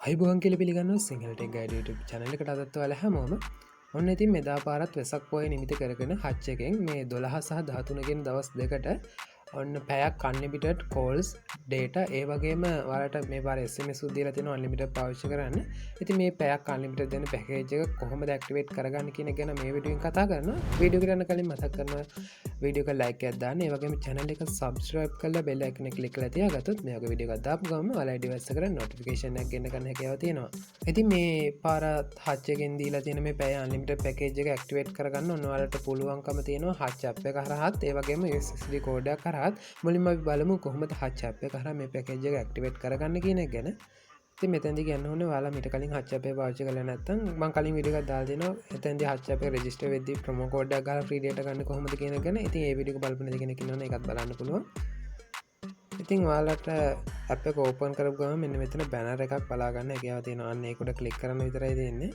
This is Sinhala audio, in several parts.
අයිබුවන් කියල පිළිගන්න සිංහලට ගයිඩ YouTube චනලකට අදත්ව වල හැමෝම ඔන්න ඉතින් මෙදා පාරත් වෙසක් පොය නිමිති කරගෙන හච්චකෙන් මේ 12 සහ 13ගෙන් දවස් දෙකට ඔන්න පැයක් කන්නිබිටඩ් කෝල්ස් ඩේට ඒ වගේම වලට මේ බර එසම සුද්දිල තින අන්ලිමිට පවශ කරන්න ඉති මේ පැයක් කන්ලිමිට දෙන පැහේජක කොහොම ක්ටිවේට කරගන්න කියන ගැන මේ විඩියෙන් කතා කරන්න වීඩිය කරන්න කලින් මතක් කරන වීඩියක ලයික ඇදන්න ඒවගේ චැනල එක සබස්්‍රයිප් කල බෙල්ල එකන කලික් ලතිය ගතුත් මේක විඩිය ගදාප ගම වලයි ඩිවස්ස කර නොටිකේෂන ගන්න කන්න හැකවතිනවා ඇති මේ පාරත් හච්චගෙන් දීලා තින මේ පැය අන්ලිමිට පැකේජ එක ක්ටිවේට කරගන්න ඔන්නවලට පුළුවන්කම තියෙනවා හච්චප්ය කරහත් ඒවගේම ස්D කෝඩයක් කර මුලින්ම බලමු කොහොමද හච්චපය කර මේ පැකේජ ක්ටිවේට් කරගන්න කියන ගැන ති මෙතැදි ගන්නවන වාලා මිට කලින් හච්චපය පාච කල නැත්තන් මං කලින් විඩික දාදන එතැදි හච්චප රජිස්ට වෙද ප්‍රමෝකෝඩ් ගල ්‍රීඩට ගන්න කොහොමද කියන ගැන ඉති ඒ විඩික බලපන ගෙන න එකත් බලන්න පුළුව ඉතින් වාලට අප කෝපන් කරගම මෙන්න මෙතන බැනර එකක් බලාගන්න එකව තියෙන අන්නේකුට කලික් කරන විතරයි දෙන්නේ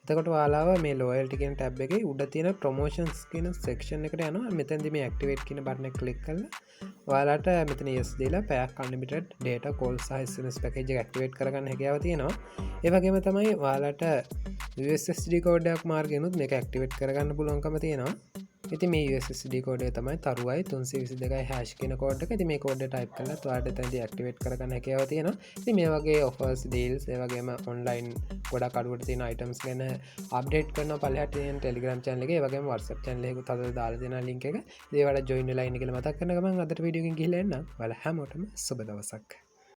එතකොට වාලාව මේ ලෝයල්ටිකෙන් ටැබ් එක උඩ තියෙන ප්‍රමෝෂන්ස් කියන සෙක්ෂන් එකට යන මෙතැදි මේ ඇක්ටිවේට් කියන බටන කලික් කල වාලාට මෙතන යස් දලා පැයක් කන්ඩිමිට data call size package activate කරගන්න හැකව තියෙනවා ඒවගේම තමයි වාලාට USSD කෝඩයක් මාර්ගෙනුත් මේ ඇක්ටිවේට් කරගන්න පුලුවන්කම තියෙනවා ඉති මේ USSD කෝඩේ තමයි තරුවයි 322 හැශ් කියන කෝඩ් එක. ඉතින් මේ කෝඩ් එක ටයිප් කරලා ඔයාලට එතනදී ඇක්ටිවේට් කරගන්න හැකියාව තියෙනවා. ඉතින් මේ වගේ offers deals ඒ වගේම ඔන්ලයින් ගොඩක් අඩුවට තියෙන items ගැන අප්ඩේට් කරන පළහැට තියෙන Telegram channel එකේ ඒ වගේම WhatsApp channel එකකුත් අද දාලා තියෙනවා link එක. ඉතින් ඒවට join වෙලා ඉන්න කියලා මතක් කරන ගමන් අදට වීඩියෝ එකකින් ගිහිල්ලා එන්න. ඔයාලා හැමෝටම සුබ දවසක්.